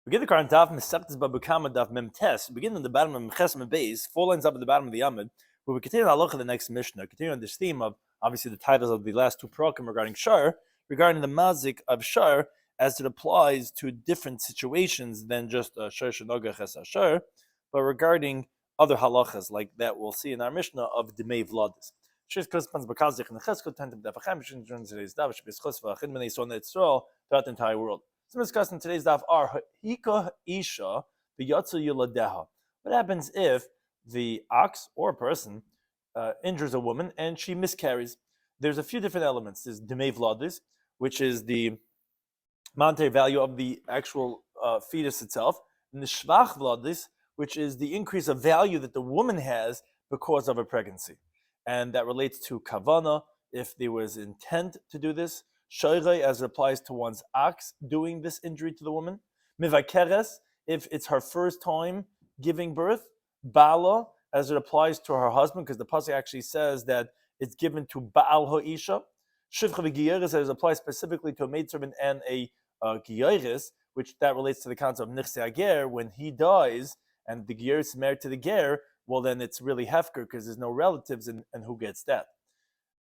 Begin the current Daf Mesechtes Bava Kama Daf Memtes. Begin on the bottom of Memches Beis, 4 lines up at the bottom of the Yamid, where we continue our look at the next Mishnah, continue on this theme of obviously the titles of the last two parakim regarding shiur, regarding the mazik of shiur as it applies to different situations than just shiur shenogach es shiur, but regarding other halachas like that we'll see in our Mishnah of Demei Vladis. Throughout the entire world. So discussing today's daf are Hika Isha B'Yatzu Yuladeha. What happens if the ox or a person injures a woman and she miscarries? There's a few different elements. There's Demei Vladis, which is the monetary value of the actual fetus itself, and the Shvach Vladis, which is the increase of value that the woman has because of her pregnancy. And that relates to Kavana, if there was intent to do this. Shoyrei, as it applies to one's ox doing this injury to the woman. Mivakeres, if it's her first time giving birth. Bala, as it applies to her husband, because the pasuk actually says that it's given to Baal Ha'isha. Shivcha v'giyeres, as it applies specifically to a maidservant and a giyeres, which that relates to the concept of nichse ager. When he dies and the giyeres is married to the ger, well then it's really hefker because there's no relatives and who gets that.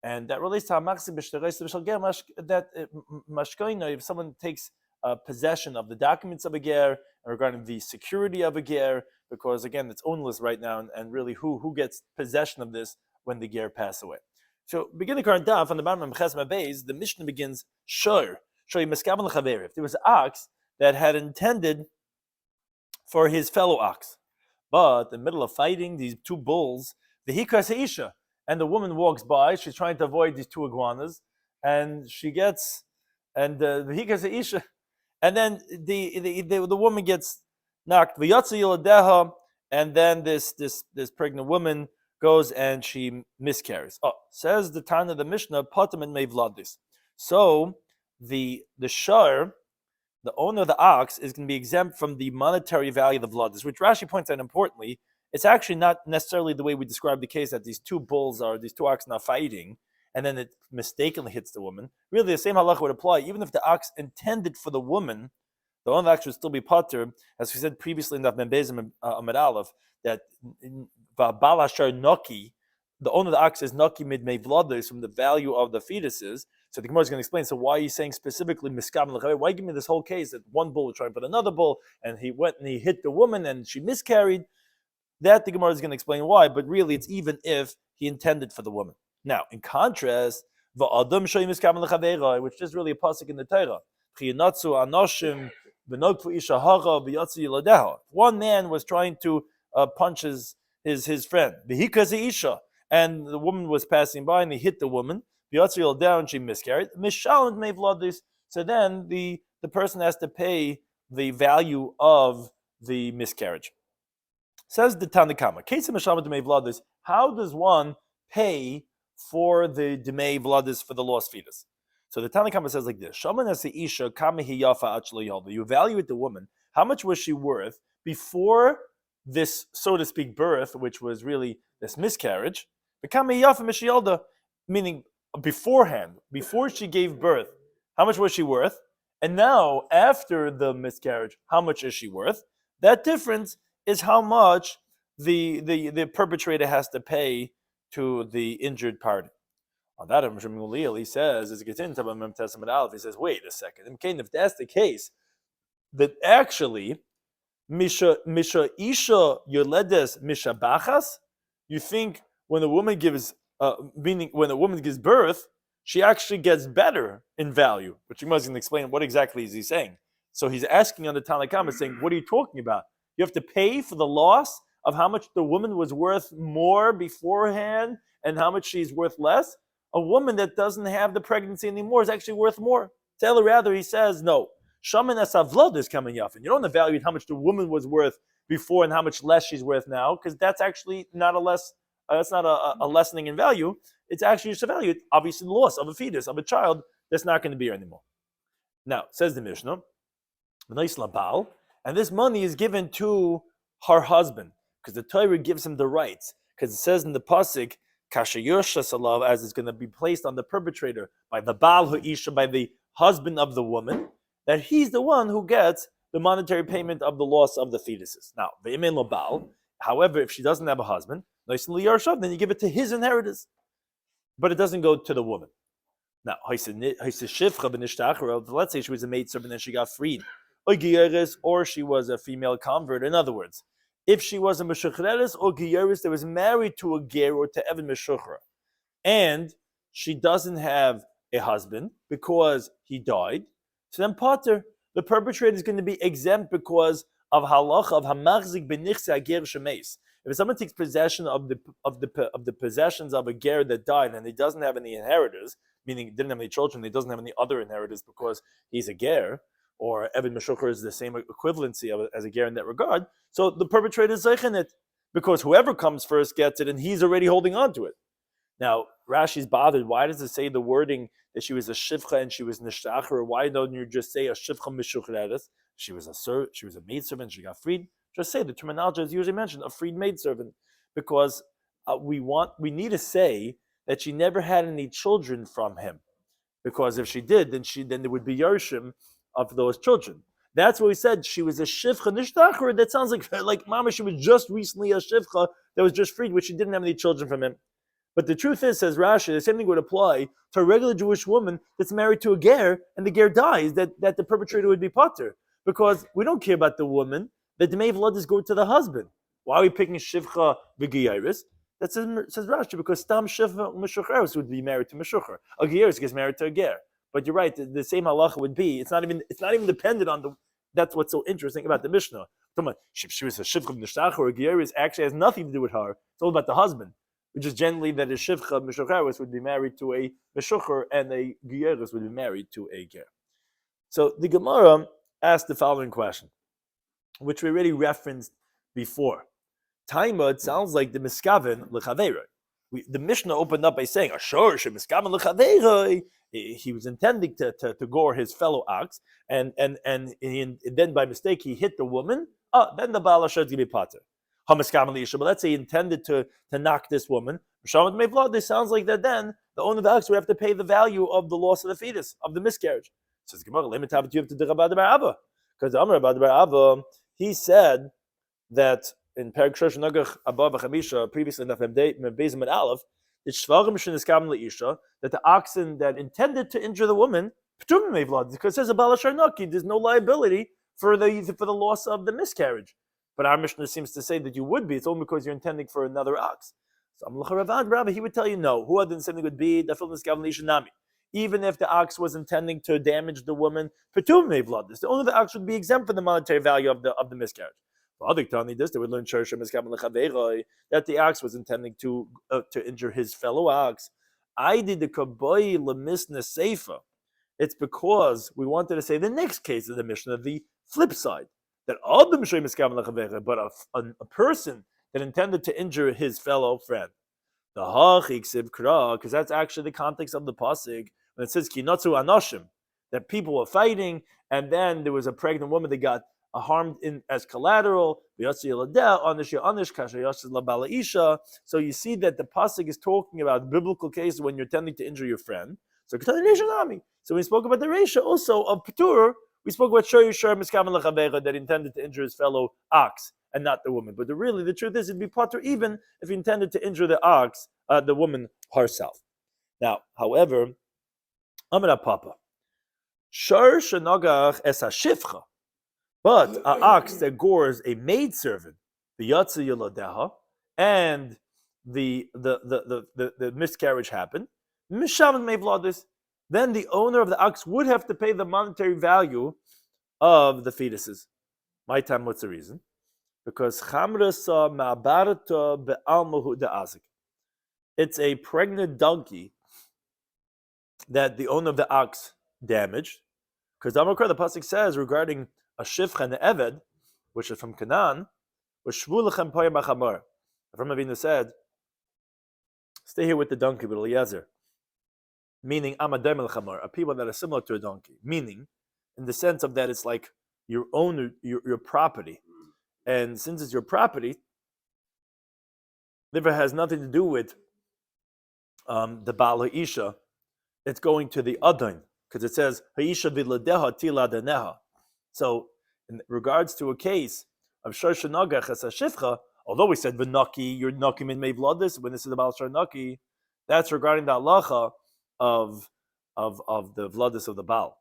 And that relates to that mashkoina, if someone takes possession of the documents of a ger and regarding the security of a ger, because again it's ownless right now, and really who gets possession of this when the ger pass away. So begin the current daf on the bottom of Chesma Beis, the Mishnah begins shiur. If there was an ox that had intended for his fellow ox, but in the middle of fighting these two bulls, the hikas isha, and the woman walks by. She's trying to avoid these two iguanas, and she gets, and the hikas isha, and then the woman gets knocked. V'yatzu yiladeha, and then this pregnant woman goes and she miscarries. Oh, says the Tana of the Mishnah, patam and mevladis. So the shiur, the owner of the ox, is going to be exempt from the monetary value of the vladis, which Rashi points out importantly. It's actually not necessarily the way we describe the case that these two oxen are fighting, and then it mistakenly hits the woman. Really, the same halacha would apply. Even if the ox intended for the woman, the owner of the ox would still be pater, as we said previously in Daf Yomi Amud Aleph, that Ba'al Hashar Noki, the owner of the ox is Noki mid mevladis from the value of the fetuses. So the Gemara is going to explain. So why are you saying specifically miskam l'chavei? Why give me this whole case that one bull was trying to put another bull, and he went and he hit the woman and she miscarried? That the Gemara is going to explain why, but really it's even if he intended for the woman. Now, in contrast, which is really a pasuk in the Torah. One man was trying to punch his friend, and the woman was passing by and he hit the woman. Down, she miscarried. So then the person has to pay the value of the miscarriage. Says the Tana Kama, how does one pay for the Demei Vladis for the lost fetus? So the Tana Kama says like this: you evaluate the woman, how much was she worth before this, so to speak, birth, which was really this miscarriage, meaning beforehand, before she gave birth, how much was she worth? And now, after the miscarriage, how much is she worth? That difference is how much the perpetrator has to pay to the injured party. On that, he says, as he gets into he says, wait a second. If that's the case, that actually, Misha Isha Yoledes Misha Bachas, you think when a woman gives, meaning when a woman gives birth, she actually gets better in value, which you must explain what exactly is he saying. So he's asking on the Tana Kama, saying, what are you talking about? You have to pay for the loss of how much the woman was worth more beforehand and how much she's worth less. A woman that doesn't have the pregnancy anymore is actually worth more. Tell her rather, he says, no. Shaman asavlod is coming yafin. You don't evaluate how much the woman was worth before and how much less she's worth now, because that's actually not a less. That's not a lessening in value. It's actually just a value. Obviously, the loss of a fetus, of a child, that's not going to be here anymore. Now, says the Mishnah, and this money is given to her husband, because the Torah gives him the rights. Because it says in the pasuk, as it's going to be placed on the perpetrator by the Baal Ha'isha, by the husband of the woman, that he's the one who gets the monetary payment of the loss of the fetuses. Now, ve'emen lo ba'al, however, if she doesn't have a husband, then you give it to his inheritance, but it doesn't go to the woman. Now, let's say she was a maidservant and she got freed, or she was a female convert. In other words, if she was a meshuchreres or giyeris that was married to a ger or to Evan Meshuchra, and she doesn't have a husband because he died, so then Potter, the perpetrator, is going to be exempt because of halacha of hamachzik benichse ager shemeis. If someone takes possession of the possessions of a ger that died and he doesn't have any inheritors, meaning didn't have any children, he doesn't have any other inheritors because he's a ger, or Evan Meshuchra is the same equivalency as a ger in that regard, so the perpetrator is zeichen it, because whoever comes first gets it and he's already holding on to it. Now, Rashi's bothered. Why does it say the wording that she was a shivcha and she was nishtachar? Or why don't you just say a shivcha mishuchreres? She was a maidservant, she got freed. Just say the terminology is usually mentioned, a freed maidservant, because we need to say that she never had any children from him, because if she did, then there would be yarshim of those children. That's what we said. She was a shivcha nishtachar. That sounds like Mama. She was just recently a shivcha that was just freed, which she didn't have any children from him. But the truth is, says Rashi, the same thing would apply to a regular Jewish woman that's married to a ger, and the ger dies, that the perpetrator would be potter. Because we don't care about the woman, the Dmei Vlad is going to the husband. Why are we picking Shivcha v'Giyaris? That says Rashi, because Stam Shivcha Meshucheres would be married to Meshucher. A Giyaris gets married to a ger. But you're right, the same halacha would be, it's not even dependent on that's what's so interesting about the Mishnah. She was a Shivcha Nishtach, or a Giyaris actually has nothing to do with her. It's all about the husband. Which is generally that a shivcha meshucheres would be married to a meshucher and a giyeris would be married to a ger. So the Gemara asked the following question, which we already referenced before. Taima, it sounds like the miskaven lechaveira. The Mishnah opened up by saying, "Ashur she miskaven lechaveira." He was intending to gore his fellow ox, and then by mistake he hit the woman. Then the baal ashur is going to be pater. But let's say he intended to knock this woman. This sounds like that then the owner of the ox would have to pay the value of the loss of the fetus, of the miscarriage. Says Gemara, because Amar Abba, he said that in Perek Shosh Nagach Bava Kama previously in Daf Yomi Aleph, that the oxen that intended to injure the woman, because it says about there's no liability for the loss of the miscarriage. But our Mishnah seems to say that you would be. It's only because you're intending for another ox. So Rabbi, he would tell you no. Who other something would be even if the ox was intending to damage the woman, the owner of the ox would be exempt from the monetary value of the miscarriage. For other Tani, they would learn that the ox was intending to injure his fellow ox. I did the kaboy lemisna seifa. It's because we wanted to say the next case of the Mishnah, the flip side. That all the Mishnah miskaven lechaveira, but a person that intended to injure his fellow friend. The hachik siv kra, because that's actually the context of the pasuk when it says kinotzu anoshim, that people were fighting, and then there was a pregnant woman that got harmed as collateral. So you see that the pasuk is talking about biblical cases when you're intending to injure your friend. So we spoke about the Reisha also of Petur. We spoke about shiur miskaven lechaveira that intended to injure his fellow ox and not the woman. But the truth is, it'd be potter even if he intended to injure the ox, the woman herself. Now, however, Amar Papa, shar shenagach es hashivcha, but an ox that gores a maidservant, the yatsa yeladeha, and the miscarriage happened, mishavan mevladis. Then the owner of the ox would have to pay the monetary value of the fetuses. My time, what's the reason? Because chamrasa ma'abarata be'almahu de'azik. It's a pregnant donkey that the owner of the ox damaged. Because the pasuk says regarding a shivcha and the eved, which is from Canaan, was shvu lechem poyim b'chamor. Avram Avinu said, "Stay here with the donkey with Eliezer." Meaning amadem el chamor, a people that are similar to a donkey. Meaning, in the sense of that it's like your own, your property, and since it's your property, therefore has nothing to do with the Baal Ha'isha. It's going to the Adon, because it says Ha'isha v'ladeha tila daneha. So in regards to a case of shor shenagach as a shifcha, although we said v'naki, you're naki min mei vladis, when this is about shor naki, that's regarding the halacha of the vladis of the Baal.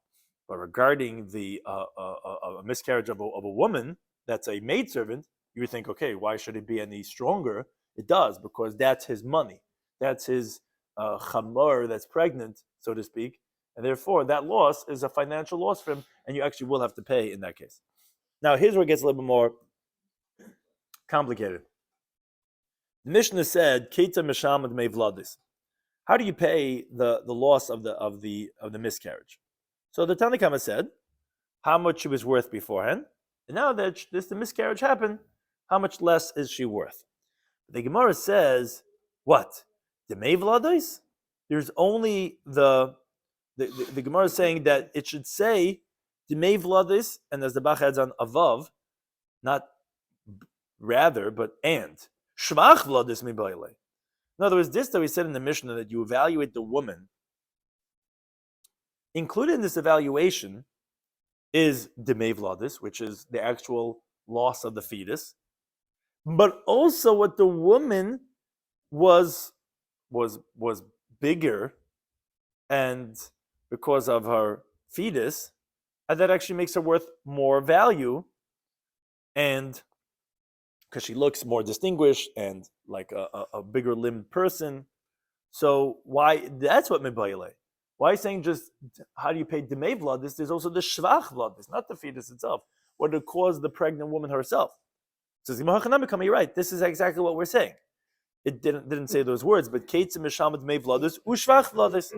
But regarding the a miscarriage of a woman that's a maidservant, you would think, okay, why should it be any stronger? It does, because that's his money. That's his chamor that's pregnant, so to speak. And therefore, that loss is a financial loss for him, and you actually will have to pay in that case. Now, here's where it gets a little bit more complicated. The Mishnah said, Keita Mishamad Mei Vladis. How do you pay the loss of the miscarriage? So the Tanna Kama said how much she was worth beforehand, and now that the miscarriage happened, how much less is she worth? The Gemara says, what? The Mei Vladis? There's only the Gemara is saying that it should say the Mei Vladis, and as the Bach adds on avav, not rather, but and. Shvach Vladis Mi Baile. In other words, this that we said in the Mishnah that you evaluate the woman, included in this evaluation is Demei Vladis, which is the actual loss of the fetus, but also what the woman was bigger, and because of her fetus, and that actually makes her worth more value, and because she looks more distinguished and like a bigger limbed person. So why? That's what mebayile. Why are you saying just how do you pay demei vladis? There's also the shvach vladis, not the fetus itself, what would cause the pregnant woman herself. So you're right. This is exactly what we're saying. It didn't say those words, but ketzim mishamad demei vladis ushvach vladis.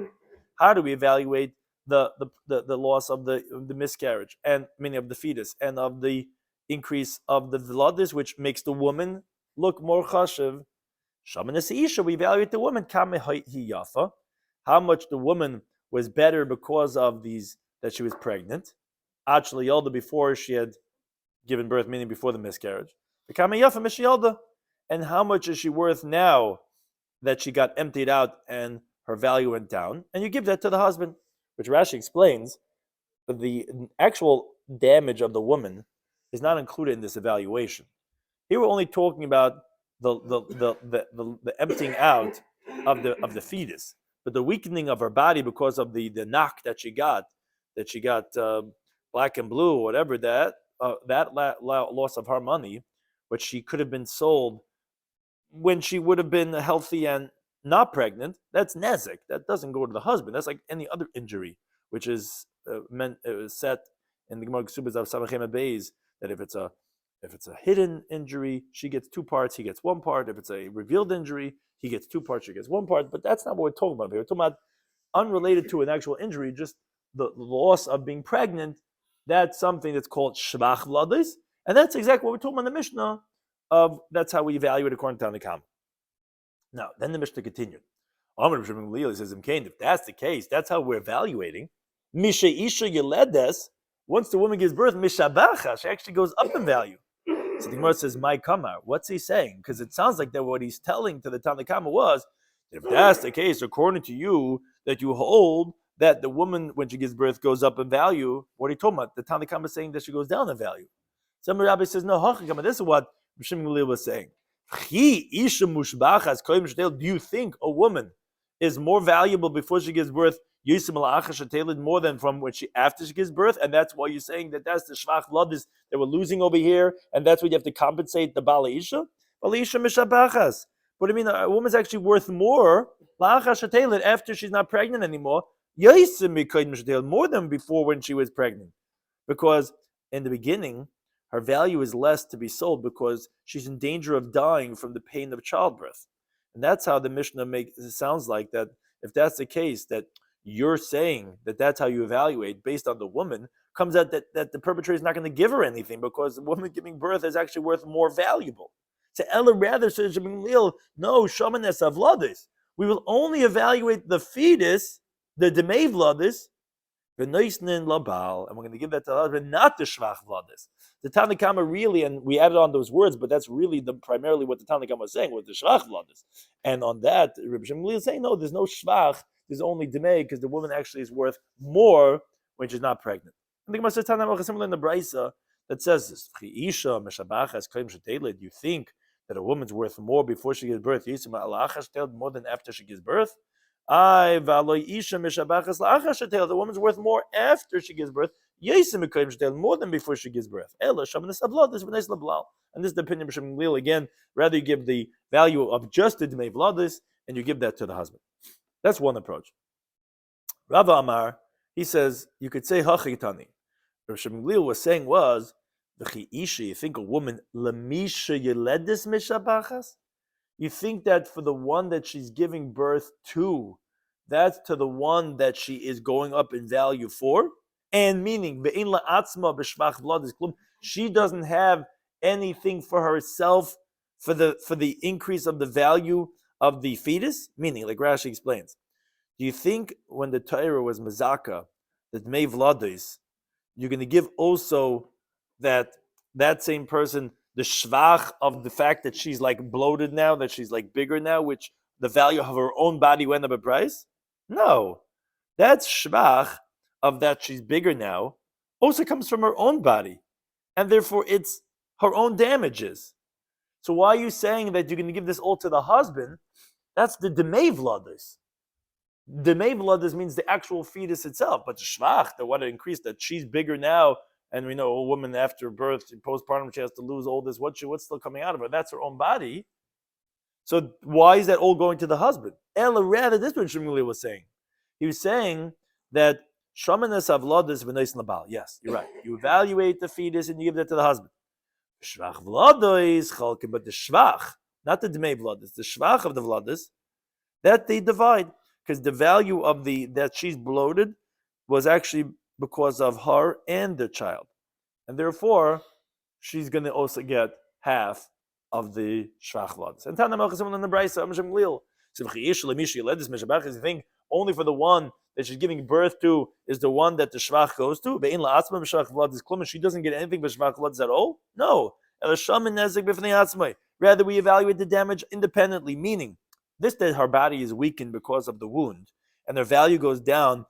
How do we evaluate the loss of the miscarriage, and meaning of the fetus, and of the increase of the vladis, which makes the woman look more chashiv? We evaluate the woman. How much the woman was better because of that she was pregnant. Actually, Yalda before she had given birth, meaning before the miscarriage. And how much is she worth now that she got emptied out and her value went down? And you give that to the husband, which Rashi explains that the actual damage of the woman is not included in this evaluation. Here we're only talking about the emptying out of the fetus, but the weakening of her body because of the knock that she got black and blue, whatever that loss of her money, which she could have been sold when she would have been healthy and not pregnant. That's nezik. That doesn't go to the husband. That's like any other injury, which is set in the Gemara Ksubas of Samachem Beis, that if it's a hidden injury, she gets two parts, he gets one part. If it's a revealed injury, he gets two parts, she gets one part. But that's not what we're talking about here. We're talking about unrelated to an actual injury, just the loss of being pregnant. That's something that's called shvach vladis, and that's exactly what we're talking about in the Mishnah. That's how we evaluate according to Tanna Kama. Now, then the Mishnah continued. Amar Rabbi says, if that's the case, that's how we're evaluating. Misha isha yeledes. Once the woman gives birth, mishabacha, she actually goes up in value. So the Gemara says, "My kamar." What's he saying? Because it sounds like that what he's telling to the Tanna Kama was, if that's the case, according to you, that you hold that the woman when she gives birth goes up in value. What are you talking about? The Tanna Kama is saying that she goes down in value. Some Rabbi says, no, Hachakama. This is what Rabbi Shloimy was saying. Do you think a woman is more valuable before she gives birth, more than from when after she gives birth? And that's why you're saying that that's the shvach vladis that we're losing over here, and that's what you have to compensate the bala isha. Bala isha mishabachas. What do you mean? A woman's actually worth more after she's not pregnant anymore. More than before when she was pregnant, because in the beginning her value is less to be sold because she's in danger of dying from the pain of childbirth. And that's how the Mishnah sounds like that. If that's the case, that you're saying that that's how you evaluate based on the woman, comes out that the perpetrator is not going to give her anything because the woman giving birth is actually worth more valuable. So Ella rather says, no, shamanes avladis. We will only evaluate the fetus, the demei vladis, and we're going to give that to the husband, not the shvach vladis. The Tanna Kama really, and we added on those words, but that's really primarily what the Tanna Kama was saying, was the shvach vladis. And on that, Rabbi Shloimy is saying, no, there's no shvach, there's only demei, because the woman actually is worth more when she's not pregnant. And the Gemara says, Tanna Kama similar in the Brisa, that says this. Do you think that a woman's worth more before she gives birth, more than after she gives birth? The woman's worth more after she gives birth, more than before she gives birth. And this is the opinion of Gamliel again. Rather, you give the value of just the Dmei Vladis and you give that to the husband. That's one approach. Rava Amar, he says, you could say Hachitani. What Gamliel was saying was, you think a woman, Lamisha Yeledis Mishabachas? You think that for the one that she's giving birth to, that's to the one that she is going up in value for? And meaning, she doesn't have anything for herself for the increase of the value of the fetus? Meaning, like Rashi explains, do you think when the Torah was Mazaka, that Dmei Vladis, you're going to give also that same person the shvach of the fact that she's like bloated now, that she's like bigger now, which the value of her own body went up in price? No. That shvach of that she's bigger now also comes from her own body. And therefore it's her own damages. So why are you saying that you're going to give this all to the husband? That's the Dmei Vladis. Dmei Vladis means the actual fetus itself, but the shvach, that what it increased, that she's bigger now, and we know a woman after birth, postpartum, she has to lose all this. What's still coming out of her? That's her own body. So why is that all going to the husband? Ella, rather, this is what Shmuel was saying. He was saying that shamanas avladis v'nois labal. Yes, you're right. You evaluate the fetus and you give that to the husband. Shvach vladis chalkim, but the shvach, not the dmei vladis, the shvach of the vladis, that they divide, because the value of that she's bloated was actually because of her and the child. And therefore, she's going to also get half of the shvach vladis. And Tana Melchizim in the Brisa, Gamliel. So you think only for the one that she's giving birth to is the one that the shvach goes to? She doesn't get anything but shvach vladis at all? No. Rather, we evaluate the damage independently, meaning this that her body is weakened because of the wound, and her value goes down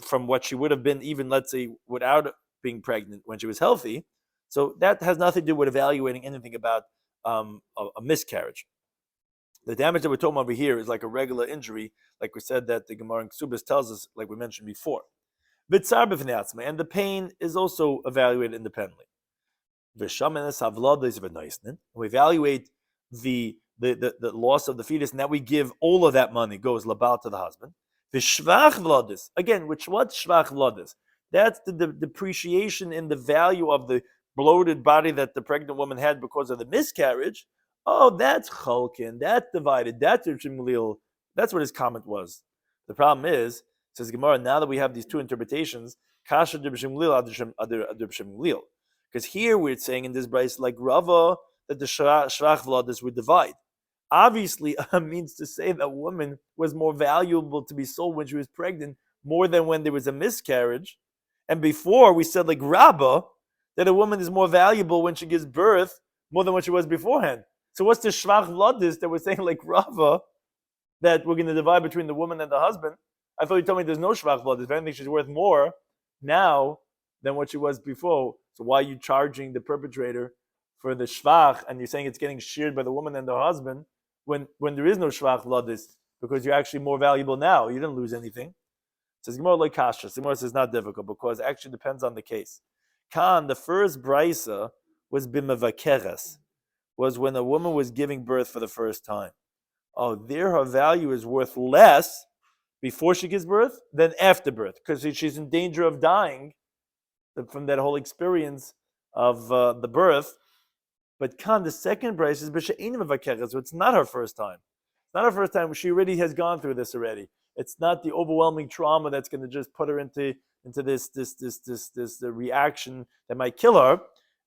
from what she would have been even, let's say, without being pregnant when she was healthy. So that has nothing to do with evaluating anything about a miscarriage. The damage that we're talking about over here is like a regular injury, like we said that the Gemara in Ksubis tells us, like we mentioned before. And the pain is also evaluated independently. We evaluate the loss of the fetus, and that we give all of that money goes labal to the husband. The shvach vladis, again, what's shvach vladis? That's the depreciation in the value of the bloated body that the pregnant woman had because of the miscarriage. Oh, that's chalkin, that's divided, that's Shmuel. That's what his comment was. The problem is, says Gemara, now that we have these two interpretations, kasha de Shmuel, because here we're saying in this brayse like Rava that the shvach vladis would divide. Obviously, means to say that woman was more valuable to be sold when she was pregnant more than when there was a miscarriage. And before we said like Rabbah that a woman is more valuable when she gives birth more than when she was beforehand. So what's the shvach vladis that we're saying like Rabbah that we're going to divide between the woman and the husband? I thought you told me there's no shvach vladis. If anything, she's worth more now than what she was before. So why are you charging the perpetrator for the shvach and you're saying it's getting sheared by the woman and the husband when there is no shvach vladis, because you're actually more valuable now? You didn't lose anything. It says Gemara like kasha. Gemara says not difficult because it actually depends on the case. Kan, the first brisa was bimavakeres, was when a woman was giving birth for the first time. Oh, there her value is worth less before she gives birth than after birth, because she's in danger of dying from that whole experience of the birth. But Khan, the second brace is b'she'enim avakeres, so it's not her first time. It's not her first time. She already has gone through this already. It's not the overwhelming trauma that's going to just put her into this reaction that might kill her.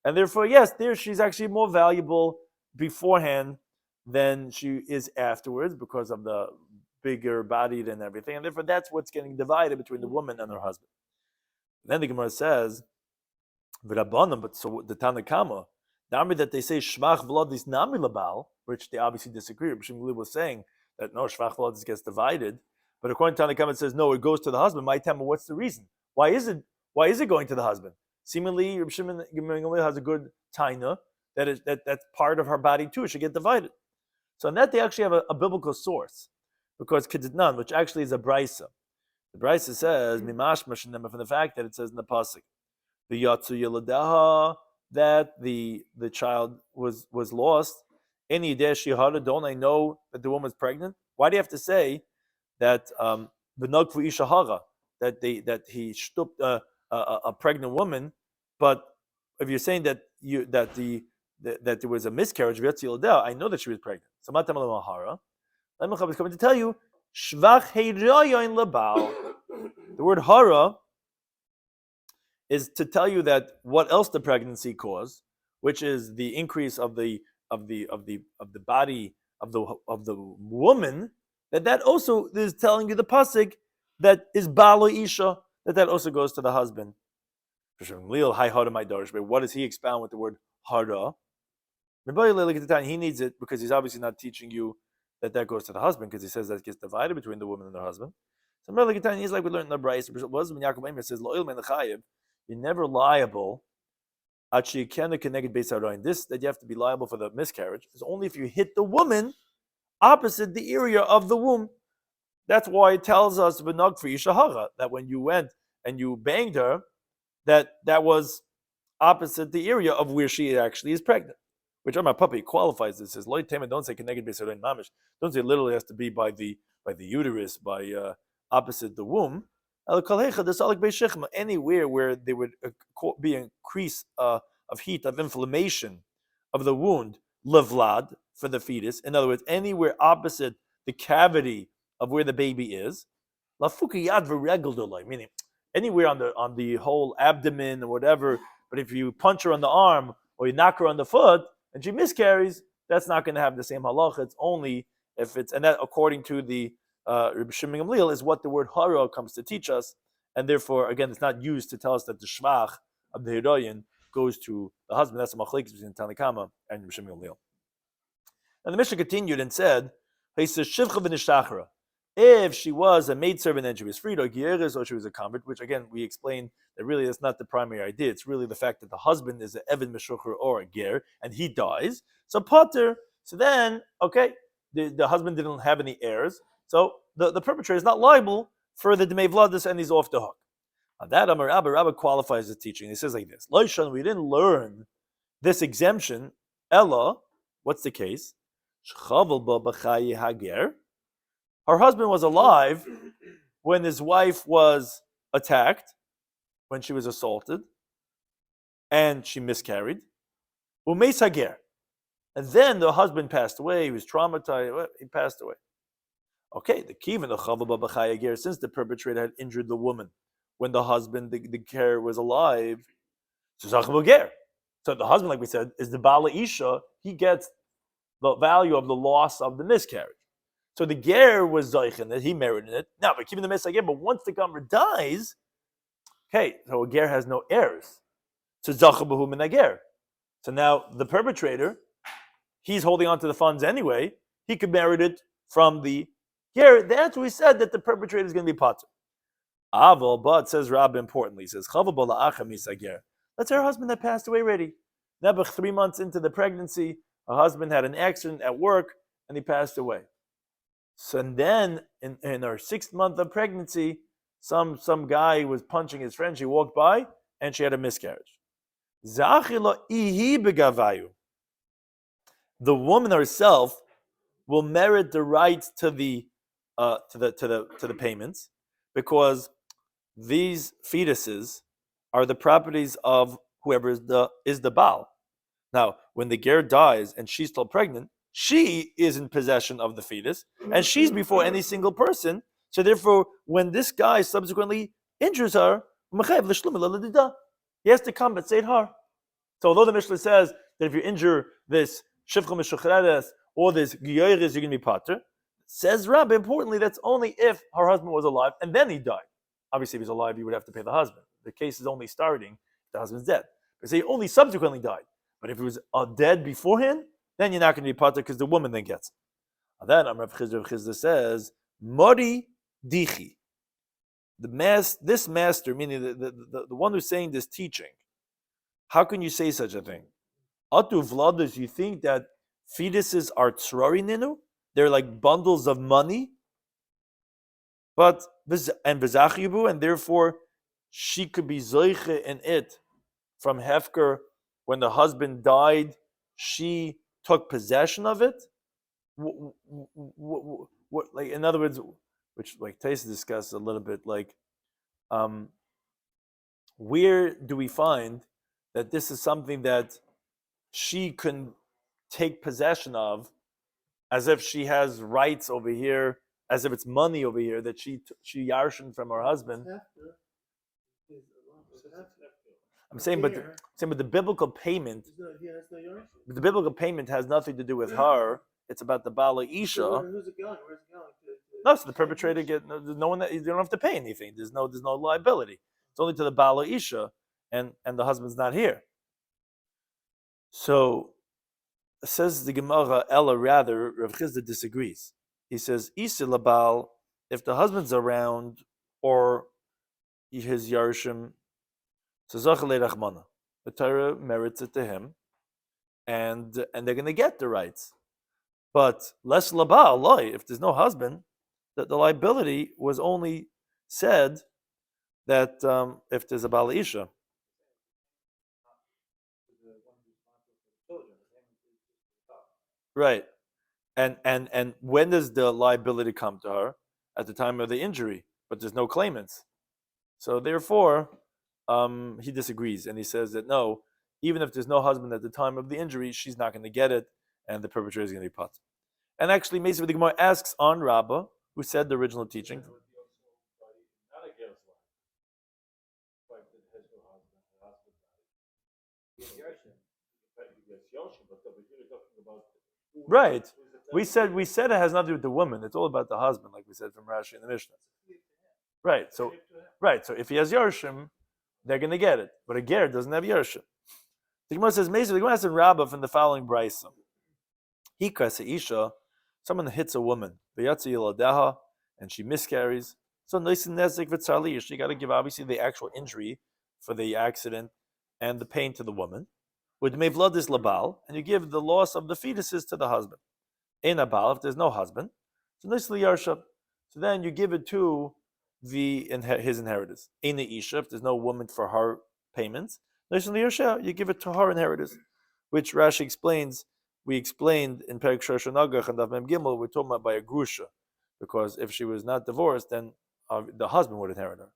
And therefore, yes, there she's actually more valuable beforehand than she is afterwards because of the bigger bodied and everything. And therefore, that's what's getting divided between the woman and her husband. Then the Gemara says, but so the Tana Kama, that they say shvach vladis nami labal, which they obviously disagree. Rabbi Shloimy was saying that no, shvach vladis gets divided, but according to Tana Kama, it says no, it goes to the husband. My Tama, what's the reason? Why is it going to the husband? seemingly Rabbi Shimon has a good taina that's part of her body too. It should get divided. So on that they actually have a biblical source, because Kedidnan, which actually is a brisa. The brisa says mimashmash from the fact that it says in the pasuk, the yatsu yeladeha, that the child was lost. Any deshihara, don't I know that the woman was pregnant? Why do you have to say that benogfu ishahara, that he stooped a pregnant woman? But if you're saying that there was a miscarriage, I know that she was pregnant. So Matam al-Mahara, Lemachab is coming to tell you, Shvach heirayon labal. The word hara is to tell you that what else the pregnancy caused, which is the increase of the body of the woman, that also is telling you the pasuk that is balo isha, that also goes to the husband. What does he expound with the word hara? He needs it because he's obviously not teaching you that goes to the husband, because he says that gets divided between the woman and the husband. So he's like we learned in the Bryce. It says you're never liable. This that you have to be liable for the miscarriage is only if you hit the woman opposite the area of the womb. That's why it tells us that when you went and you banged her, that was opposite the area of where she actually is pregnant. Which my puppy qualifies this. Says Lloyd Taman, don't say connected based on mamish. Don't say it literally has to be by the uterus, by opposite the womb. Anywhere where there would be an increase of heat, of inflammation of the wound, levlad, for the fetus. In other words, anywhere opposite the cavity of where the baby is, meaning anywhere on the whole abdomen or whatever. But if you punch her on the arm or you knock her on the foot and she miscarries, that's not going to have the same halacha. It's only if it's, and that according to the Rabbi Shloimy Schwartzberg is what the word hara comes to teach us, and therefore again it's not used to tell us that the shvach of the heroin goes to the husband. That's a machlekes between Bava Kama and Rabbi Shloimy Schwartzberg. And the Mishnah continued and said, if she was a maidservant and she was freed, or gieres, or she was a convert, which again we explained that really that's not the primary idea. It's really the fact that the husband is an eved meshucher or a ger, and he dies. So potter. So then, okay, the husband didn't have any heirs, so the perpetrator is not liable for the demei vladis, and he's off the hook. On that, Amar Rabba qualifies the teaching. He says like this: Loishan, we didn't learn this exemption. Ella, what's the case? Her husband was alive when his wife was attacked, when she was assaulted, and she miscarried. Umeis hager. And then the husband passed away, he was traumatized, he passed away. Okay, the kivin, the chaval b'chaya ger, since the perpetrator had injured the woman when the husband, the ger, was alive, so the husband, like we said, is the bala isha, he gets the value of the loss of the miscarriage. So the ger was zeichen, that he merited it. Now, but keeping the miscarriage, but once the gomer dies, okay, so a ger has no heirs. So zachabahu min ger. So now the perpetrator, he's holding on to the funds anyway. He could merit it from the ger. That's what we said, that the perpetrator is going to be pater. Aval, but says Rabbi importantly, he says chavabah la'acha misager. That's her husband that passed away already. Nebuch 3 months into the pregnancy, her husband had an accident at work and he passed away. So and then in her 6th month of pregnancy, some guy was punching his friend. She walked by and she had a miscarriage. The woman herself will merit the right to the payments, because these fetuses are the properties of whoever is the Baal. Now, when the ger dies and she's still pregnant, she is in possession of the fetus, and she's before any single person. So therefore, when this guy subsequently injures her, he has to compensate her. So although the Mishnah says that if you injure this shivcha mishuchredes or this giyoris, you're going to be pater, says Rabbi, importantly, that's only if her husband was alive and then he died. Obviously, if he's alive, you would have to pay the husband. The case is only starting if the husband's dead. But say he only subsequently died. But if he was dead beforehand, then you're not going to be pater because the woman then gets it. And then Rav Chizda says, Mori dichi. This master, meaning the one who's saying this teaching, How can you say such a thing? Atu vladas, you think that fetuses are tsrari ninu? They're like bundles of money? But and v'zachibu, and therefore she could be zoiche in it from hefker. When the husband died, she took possession of it. What, like, in other words, which like Taisa discussed a little bit, like, where do we find that this is something that she can take possession of, as if she has rights over here, as if it's money over here that she yarshin from her husband? I'm saying, but the biblical payment, but the biblical payment has nothing to do with her. It's about the Bala Isha. Who's it going? Where's it going? No, so the perpetrator no one that you don't have to pay anything. There's no liability. It's only to the Bala Isha, and the husband's not here. So says the Gemara, Ella, rather, Rav Chizda disagrees. He says, Isa Labal, if the husband's around or his Yarshim, so Zachale Rachmana, the Torah merits it to him, and they're going to get the rights. But less Labal, if there's no husband, that the liability was only said that if there's a Bala Isha. Right. And when does the liability come to her? At the time of the injury, but there's no claimants. So therefore, he disagrees, and he says that no, even if there's no husband at the time of the injury, she's not going to get it, and the perpetrator is going to be put. And actually, Mesa the Gemara asks on Rabbah, who said the original teaching. Right. We said it has nothing to do with the woman. It's all about the husband, like we said from Rashi in the Mishnah. Right. So if he has Yarshim, they're going to get it. But a ger doesn't have Yarshim. The Gemara says, Mesa, the Gemara asks in Rabbah from the following brisa. Hika seisha, someone hits a woman, and she miscarries. So you got to give obviously the actual injury for the accident and the pain to the woman. With mevladis labal, and you give the loss of the fetuses to the husband. In a bal, if there's no husband, so then you give it to his inheritors. In the isha, if there's no woman for her payments, you give it to her inheritors, which Rashi explains. We explained in Perik Shosha Nagach and Daf Mem Gimel, we're talking about by a grusha, because if she was not divorced, then the husband would inherit her.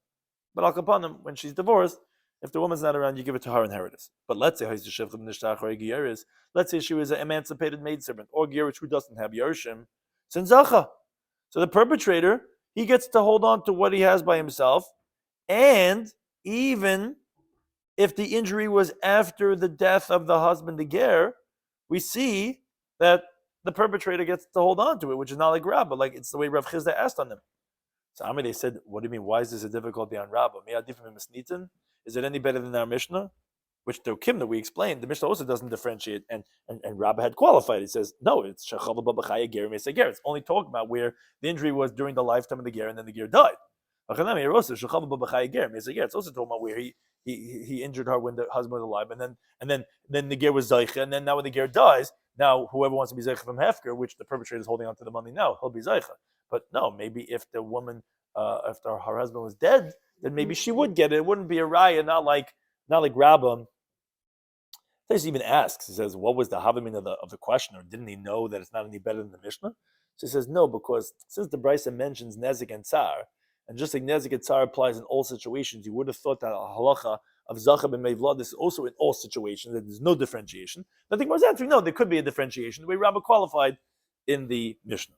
But al kapanim, when she's divorced, if the woman's not around, you give it to her inheritors. But let's say she was an emancipated maidservant or Gerish who doesn't have Yershim, Sinzacha. So the perpetrator, he gets to hold on to what he has by himself, and even if the injury was after the death of the husband, the ger, we see that the perpetrator gets to hold on to it, which is not like Rabbah, like it's the way Rav Chizda asked on them. So they said, what do you mean, why is this a difficulty on Rabbah? Is it any better than our Mishnah? Which the Kimna we explained, the Mishnah also doesn't differentiate, and Rabbah had qualified. He says, no, it's Shachava Babachaya Ger Mesa Ger. It's only talking about where the injury was during the lifetime of the Ger and then the Ger died. It's also talking about where he injured her when the husband was alive, and then the ger was zeicha, and then now when the ger dies, now whoever wants to be zeicha from hefker, which the perpetrator is holding on to the money now, he'll be zeicha. But no, maybe if the woman, after her husband was dead, then maybe she would get it. It wouldn't be a raya, not like Rabbah. He even asks. He says, "What was the havamin of the question, or didn't he know that it's not any better than the Mishnah?" So he says, "No, because since the Brisa mentions nezik and tsar." And just like Nezik and Tsar applies in all situations, you would have thought that a halacha of Zachab and Mevlad is also in all situations, that there's no differentiation. But I think we're answering, no, there could be a differentiation, the way Rabbah qualified in the Mishnah.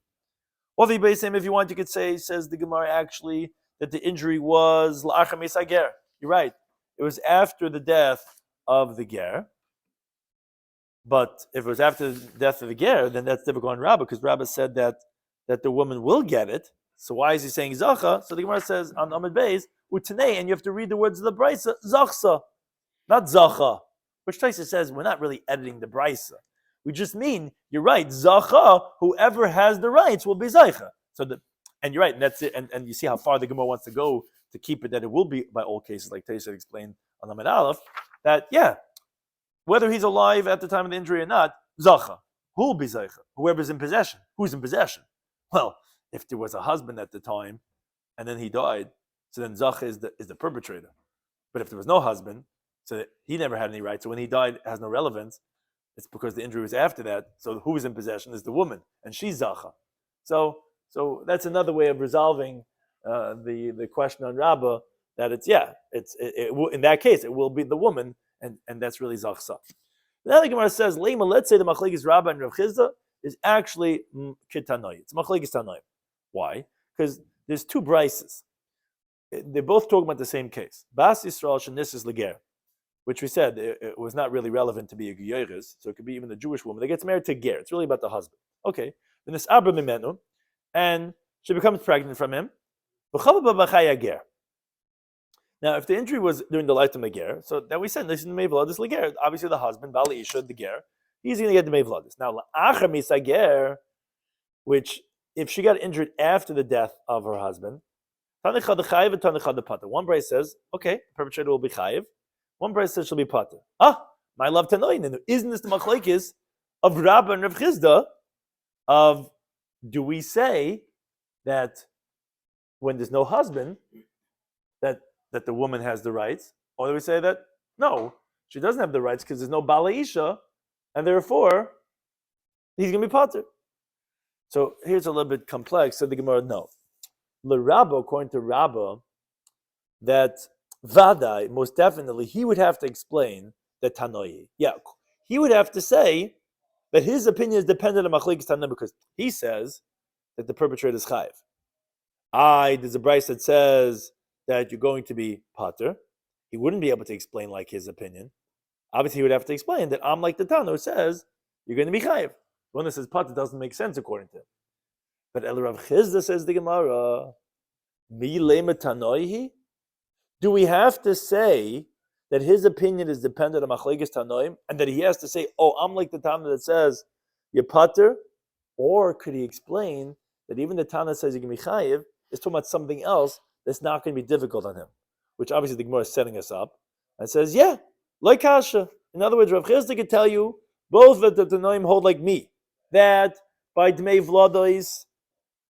Or if you want, you could say, says the Gemara actually, that the injury was La'achar Mesa Ger. You're right. It was after the death of the Ger. But if it was after the death of the Ger, then that's difficult on Rabbah, because Rabbah said that the woman will get it. So why is he saying Zacha? So the Gemara says on Amid Beis, Utanei, and you have to read the words of the Brisa, Zachsa, not Zacha. Which Taisa says we're not really editing the Brisa. We just mean, you're right, Zacha, whoever has the rights will be Zaycha. And you're right, and that's it. And you see how far the Gemara wants to go to keep it that it will be by all cases, like Taisa explained on Amid Aleph, that whether he's alive at the time of the injury or not, zacha. Who will be zacha? Whoever's in possession. Who's in possession? Well, if there was a husband at the time, and then he died, so then zacha is the perpetrator. But if there was no husband, so he never had any rights. So when he died, it has no relevance. It's because the injury was after that. So who is in possession is the woman, and she's zacha. So that's another way of resolving the question on Rabbah, that it will, in that case it will be the woman, and that's really zachsa. Now the Gemara says, Lema, let's say the machlekes Rabbah and Rav Chizda is actually kitanoi. It's machlekes tanoi. Why? Because there's two brises. They're both talking about the same case. Bas Yisrael shenisses leger, which we said it was not really relevant to be a geyeres, so it could be even a Jewish woman that gets married to ger. It's really about the husband. Okay, then this abra mimenu, and she becomes pregnant from him. Now, if the injury was during the lifetime of ger, so that we said this is meivladis leger. Obviously, the husband, bali isha, the ger, he's going to get the meivladis. Now, la'achar misager, which if she got injured after the death of her husband, tanichad chayiv and tanichad pater. One brace says, okay, the perpetrator will be chayiv. One brace says she'll be pater. My love tanoin. Isn't this the machlekes of Rabbah and Rav Chizda? Of do we say that when there's no husband, that the woman has the rights, or do we say that no, she doesn't have the rights because there's no bala isha, and therefore he's going to be pater? So here's a little bit complex. So the Gemara, no, L'Rabbah, according to Rabbah, that vadai, most definitely, he would have to explain that tanoi. Yeah, he would have to say that his opinion is dependent on machlekes tanoi because he says that the perpetrator is chayiv. There's a brayse that says that you're going to be pater. He wouldn't be able to explain like his opinion. Obviously, he would have to explain that I'm like the Tana who says you're going to be chayiv. The one that says pater doesn't make sense according to him. But El Rav Chizda says the Gemara, mi lema tanoihi? Do we have to say that his opinion is dependent on machlekes tanoim, and that he has to say, oh, I'm like the Tana that says you're pater? Or could he explain that even the Tana says you can be chayiv is talking about something else that's not going to be difficult on him? Which obviously the Gemara is setting us up and says, yeah, like kasha. In other words, Rav Chizda could tell you both that the Tanoim hold like me, that by Dmei Vladois,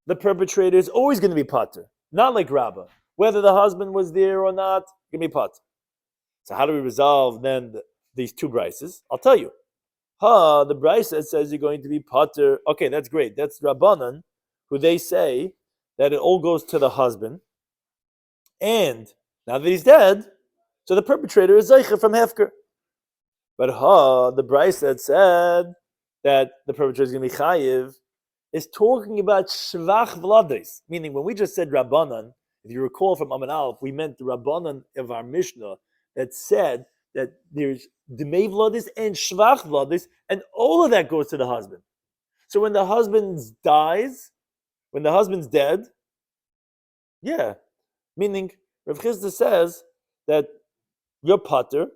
the perpetrator is always going to be pater, not like Rabbah. Whether the husband was there or not, going to be pater. So how do we resolve then these two brises? I'll tell you. The brise that says you're going to be pater, okay, that's great. That's Rabbanan, who they say that it all goes to the husband. And now that he's dead, so the perpetrator is Zeicha from Hefker. But the brise that said that the perpetrator is going to be Chayiv is talking about Shvach Vlades. Meaning, when we just said Rabbanan, if you recall from Aman Aleph, we meant the Rabbanan of our Mishnah that said that there's Dmei Vlades and Shvach Vlades, and all of that goes to the husband. So when the husband dies, when the husband's dead, yeah, meaning Rav Chizda says that you're pater,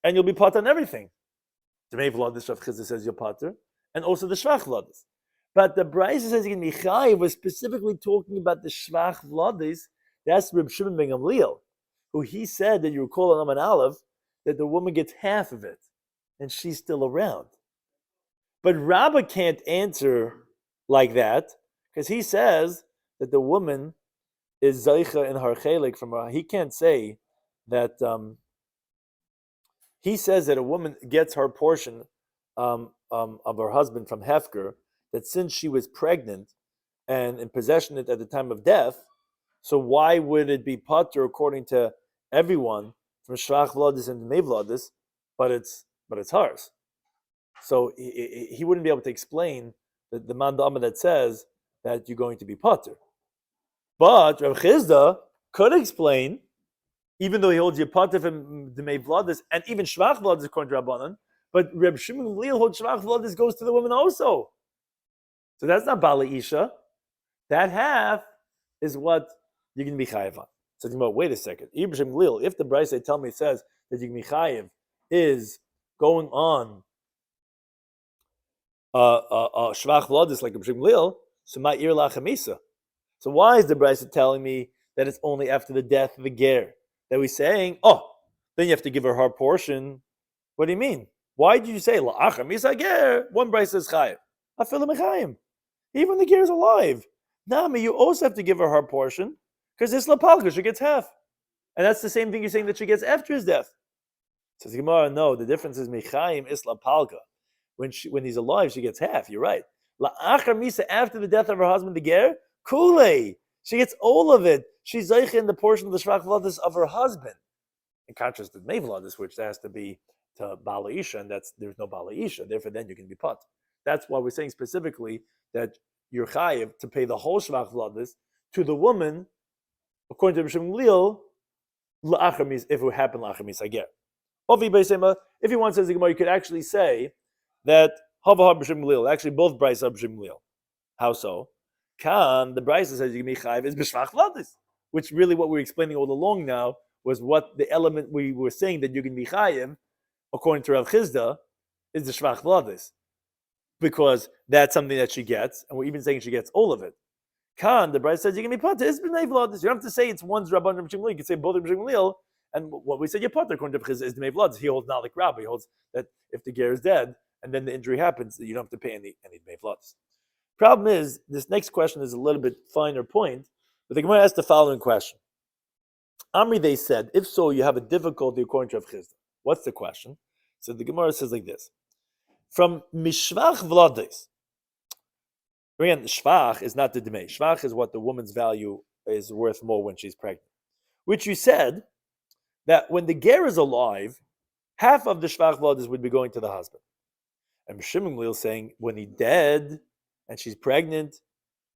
and you'll be pater on everything. Dmei Vlades, Rav Chizda says you're pater, and also the Shvach Vlades. But the Brisa says you can be chayiv was specifically talking about the Shvach Vlades. That's Reb Shimon ben Gamliel, who he said that you recall on Aman Aleph that the woman gets half of it, and she's still around. But Rabbah can't answer like that because he says that the woman is Zaycha in her chelik from her. He can't say that. He says that a woman gets her portion of her husband from Hefker, that since she was pregnant and in possession at the time of death, so why would it be pater according to everyone from Shvach Vladis and Dmei Vladis, but it's hers? So he wouldn't be able to explain the mandama that says that you're going to be pater. But Rav Chizda could explain, even though he holds you pater from Dmei Vladis and even Shvach Vladis according to Rabbanan, but Reb Shimon Gamliel holds Shvach Vladis goes to the woman also. So that's not Bala Isha. That half is what you're going to be chayiv on. So wait a second. If the Bryce they tell me says that you can be chayiv is going on shvach vladis like a b'shim lil, so my ear lachamisa. So why is the Bryce telling me that it's only after the death of the ger that we're saying, oh, then you have to give her portion? What do you mean? Why did you say la'achar misa ger? One brayso says chayiv. Afilu mechayim. Even when the ger is alive. Nami, you also have to give her portion because this lapalga, she gets half. And that's the same thing you're saying that she gets after his death. Says Gemara, no, the difference is mechayim isla palga. When he's alive, she gets half. You're right. La'achar misa, after the death of her husband, the ger, kulei. She gets all of it. She's zeicha in the portion of the shvach vladis of her husband. In contrast to the vladis, which has to be to bala isha, and there's no bala isha. Therefore, then you can be put. That's why we're saying specifically that you're chayiv to pay the whole shvach vladis to the woman, according to Rabbi Shloimy Schwartzberg, la'achar misa, if it happened la'achar misa ger. If you want to say the Gemara, you could actually say that Hava B'Shem Lil. Actually, both Bryce are B'Shem Lil. How so? The Bryce says you can be chayiv is b'shvach vladis, which really what we're explaining all along now was what the element we were saying that you can be chayiv, according to Rav Chizda, is the shvach vladis, because that's something that she gets, and we're even saying she gets all of it. The Bryce says you can be pata is b'nei vladis. You don't have to say it's one's Rabban B'Shem Lil. You can say both are B'Shem Lil. And what we said, Yapata, according to Chizda, is the Mevladis. He holds not like Rabbi. He holds that if the ger is dead and then the injury happens, you don't have to pay any Mevladis. Problem is, this next question is a little bit finer point, but the Gemara asked the following question. Amri, they said, if so, you have a difficulty according to Rav Chizda. What's the question? So the Gemara says like this. From Mishvach Vladis, again, Shvach is not the Demei. Shvach is what the woman's value is worth more when she's pregnant. Which you said, that when the ger is alive, half of the shvach vladis would be going to the husband. And Shimon Lil saying, when he's dead and she's pregnant,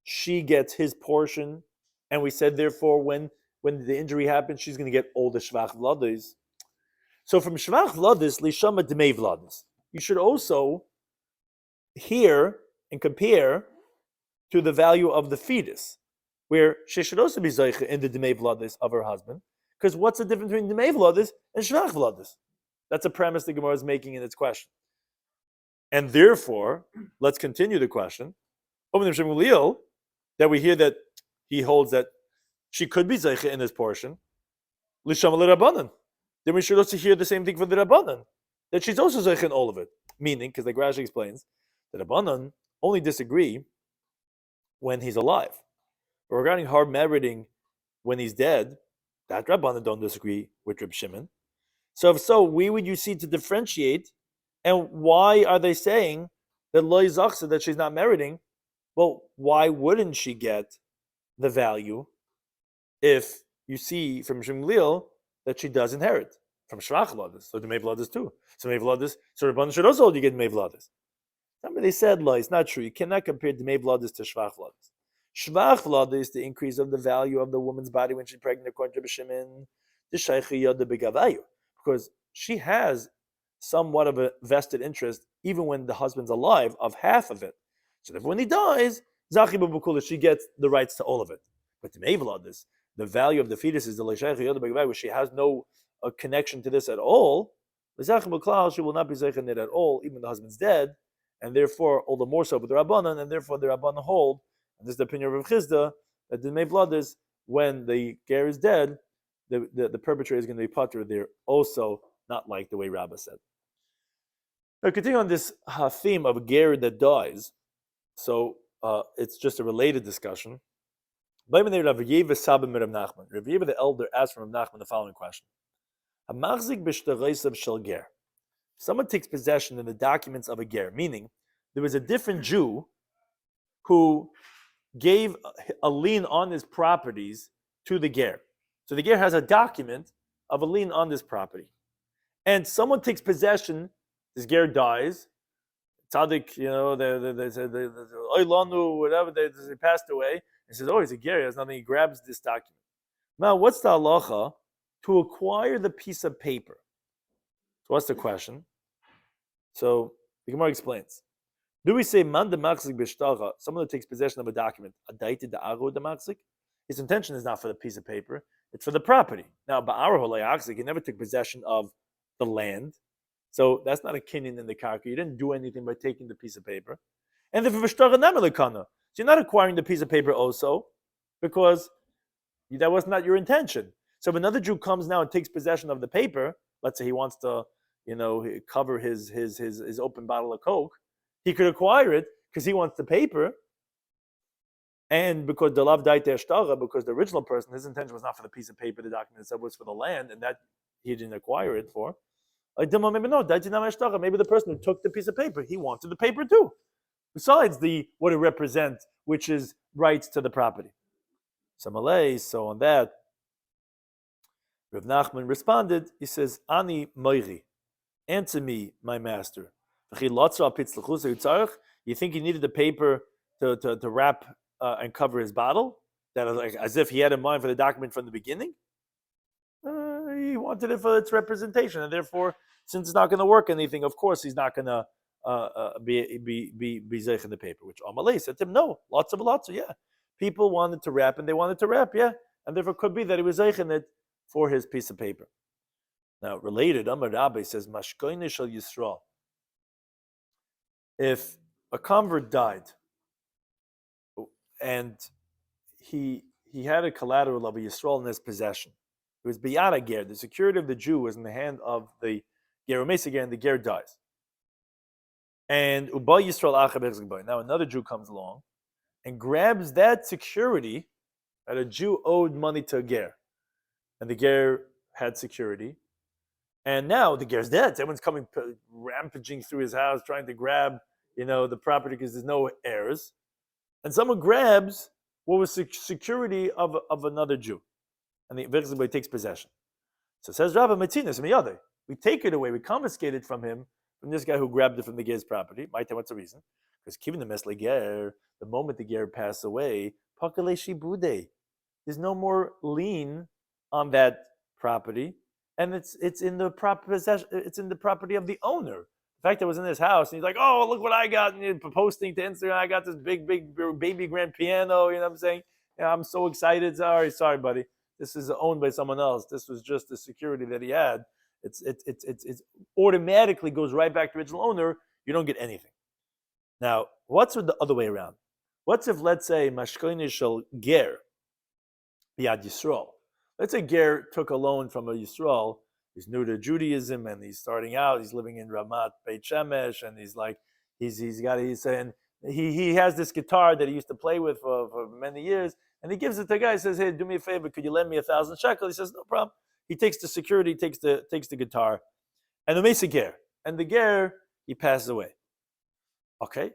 she gets his portion. And we said, therefore, when the injury happens, she's going to get all the shvach vladis. So from shvach vladis, lishama demei vladis, you should also hear and compare to the value of the fetus, where she should also be zeicha in the demei vladis of her husband. Because what's the difference between Demei Vladis and Shvach Vladis? That's a premise the Gemara is making in its question. And therefore, let's continue the question. That we hear that he holds that she could be Zeicha in his portion. Lishama l'Rabbanan. Then we should also hear the same thing for the Rabbanan. That she's also Zeicha in all of it. Meaning, because like Rashi explains, the Rabbanan only disagree when he's alive. But regarding hard meriting when he's dead, that Rabbanan don't disagree with Reb Shimon. So if so, we would you see to differentiate, and why are they saying that lo yizachsa, that she's not meriting? Well, why wouldn't she get the value if you see from Shimlil that she does inherit from Shvach Vladis? So the Mei Vladis too. So Mei Vladis, so Rabbanan should also hold you get Mei Vladis. Somebody said, no, it's not true. You cannot compare the Mei Vladis to Shvach Vladis. Shvach Vladis is the increase of the value of the woman's body when she's pregnant, according to B'Shimon, the Shaycha Yoda Begavayu, because she has somewhat of a vested interest, even when the husband's alive, of half of it. So that when he dies, Zachi B'Bukula, she gets the rights to all of it. But the Mei Vladis, the value of the fetus is the Shaycha Yoda Begavayu, she has no connection to this at all. The Zachi B'Klal, she will not be Zachi in it at all, even the husband's dead, and therefore, all the more so with the Rabbanan, and therefore the Rabbanan hold. And this is the opinion of Rav Chizda, that the Mei Vladis, when the ger is dead, the perpetrator is going to be pater there, also not like the way Rabbah said. Now, continuing on this theme of a ger that dies, so it's just a related discussion. Rav Yeva the elder asked from Rav Nachman the following question. Someone takes possession in the documents of a ger, meaning there was a different Jew who gave a lien on his properties to the ger. So the ger has a document of a lien on this property. And someone takes possession, this ger dies, tzaddik, they said, oilanu, whatever, they passed away, and says, oh, he's a ger, he has nothing, he grabs this document. Now, what's the halacha to acquire the piece of paper? So what's the question? So the Gemara explains. Do we say man de machzik b'shtacha, someone who takes possession of a document, adaiti da'aru de machzik? His intention is not for the piece of paper, it's for the property. Now, ba'aru holayachzik, he never took possession of the land, so that's not a kinyan in the karka. You didn't do anything by taking the piece of paper. And the b'shtacha namelikana, so you're not acquiring the piece of paper also, because that was not your intention. So if another Jew comes now and takes possession of the paper, let's say he wants to, cover his open bottle of Coke. He could acquire it because he wants the paper, and because the lav daite ashtara, because the original person, his intention was not for the piece of paper, the document itself was for the land, and that he didn't acquire it for. Maybe the person who took the piece of paper, he wanted the paper too, besides what it represents, which is rights to the property. So on that, Rav Nachman responded. He says, "Ani moiri, answer me, my master. You think he needed the paper to wrap and cover his bottle, that as if he had in mind for the document from the beginning? He wanted it for its representation, and therefore, since it's not going to work anything, of course he's not going to be zeich in the paper." Which Amalei said to him, "No, lots of, yeah. People wanted to wrap, and they wanted to wrap, yeah, and therefore it could be that he was zeich in it for his piece of paper." Now, related, Amar Rabbi says, "Mashkoine shel Yisrael." If a convert died and he had a collateral of a Yisrael in his possession, it was biyad ger. The security of the Jew was in the hand of the ger, and the ger dies. And uba Yisrael now another Jew comes along and grabs that security that a Jew owed money to a ger, and the ger had security. And now the ger's dead. Everyone's coming, rampaging through his house, trying to grab, the property because there's no heirs. And someone grabs what was security of another Jew, and the Vichzibay takes possession. So says Rabbi Matzinas Miyadeh, we take it away, we confiscate it from him, from this guy who grabbed it from the ger's property. What's the reason? Because given the mesle ger, the moment the ger passed away, pakale shibude, there's no more lien on that property. And it's in the possession. It's in the property of the owner. The fact that it was in his house, and he's like, "Oh, look what I got!" And you're posting to Instagram, "I got this big baby grand piano." You know what I'm saying? Yeah, I'm so excited. Sorry, buddy. This is owned by someone else. This was just the security that he had. It's automatically goes right back to the original owner. You don't get anything. Now, what's with the other way around? What's if, let's say, mashkoine shel ger biyad Yisrael? Let's say ger took a loan from a Yisrael. He's new to Judaism and he's starting out. He's living in Ramat Beit Shemesh, and he's saying he has this guitar that he used to play with for many years, and he gives it to a guy. He says, "Hey, do me a favor. Could you lend me 1,000 shekels?" He says, "No problem." He takes the security, takes the guitar, and the Mesa ger, and the ger, he passes away. Okay,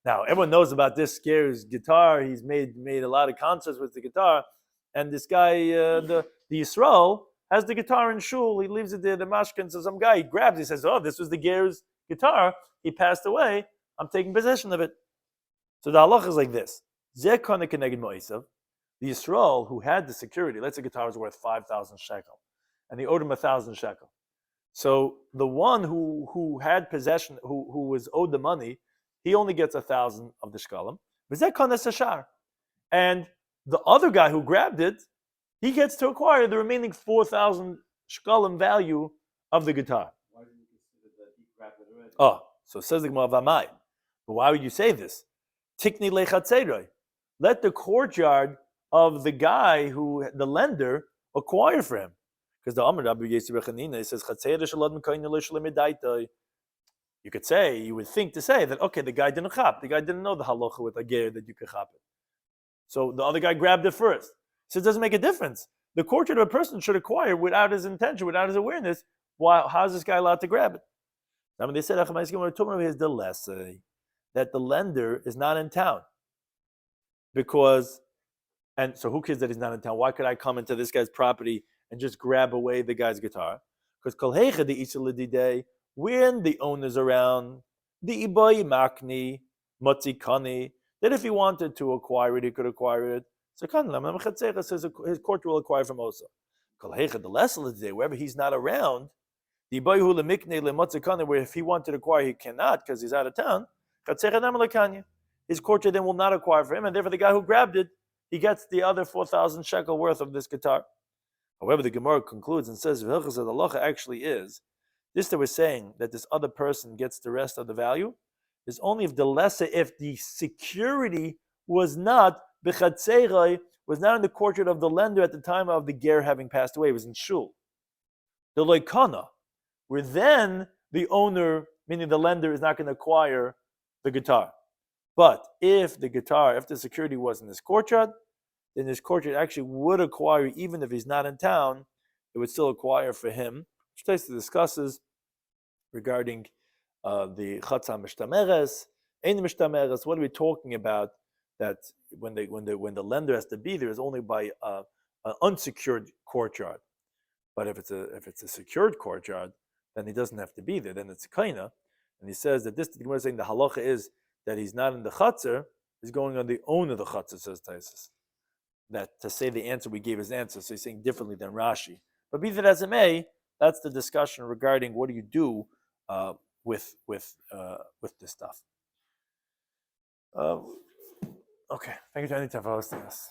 now everyone knows about this ger's guitar. He's made a lot of concerts with the guitar. And this guy, the Yisrael, has the guitar in shul. He leaves it there, the mashkin. So some guy, he grabs it. He says, "Oh, this was the ger's guitar. He passed away. I'm taking possession of it." So the halach is like this. The Yisrael, who had the security, let's say the guitar was worth 5,000 shekel, and he owed him 1,000 shekel. So the one who had possession, who was owed the money, he only gets 1,000 of the shkalim. And the other guy who grabbed it, he gets to acquire the remaining 4,000 shkalim value of the guitar. Why did you consider that he grabbed it already? Oh, so it says the Gemara Vamai. But why would you say this? Tikni lechatzeroi. Let the courtyard of the guy the lender, acquire for him. Because the Amar Rabbi Yossi Rechanina says, you could say, you would think to say that, okay, the guy didn't chap. The guy didn't know the halacha with a ger that you could chap it. So the other guy grabbed it first. So it doesn't make a difference. The courtyard of a person should acquire without his intention, without his awareness. How is this guy allowed to grab it? Now, when they said that the lender is not in town. And so who cares that he's not in town? Why could I come into this guy's property and just grab away the guy's guitar? Because when the owner's around, the ibai makni, matzikani, that if he wanted to acquire it, he could acquire it. So says his court will acquire from also. The less of the day, wherever he's not around, the ibai hu lemikne lematzikani, where if he wanted to acquire, he cannot because he's out of town. His courtyard then will not acquire for him, and therefore the guy who grabbed it, he gets the other 4,000 shekel worth of this guitar. However, the Gemara concludes and says, the halacha actually is, this that we're saying, that this other person gets the rest of the value, is only if the security was not in the courtyard of the lender at the time of the ger having passed away. It was in shul. The loikana, where then the owner, meaning the lender, is not going to acquire the guitar. But if the security was in his courtyard, then his courtyard actually would acquire, even if he's not in town, it would still acquire for him. Which Taisa discusses regarding the chatzah mishtameres, ein mishtameres. What are we talking about? That when the lender has to be there is only by an unsecured courtyard. But if it's a secured courtyard, then he doesn't have to be there. Then it's a kaina, and he says that this the Gemara is saying the halacha is that he's not in the chatzar, is going on the owner of the chatzar, says Taisus. That to say the answer we gave his answer, so he's saying differently than Rashi. But be that as it may, that's the discussion regarding what do you do with this stuff. Okay, thank you to Anita for hosting us.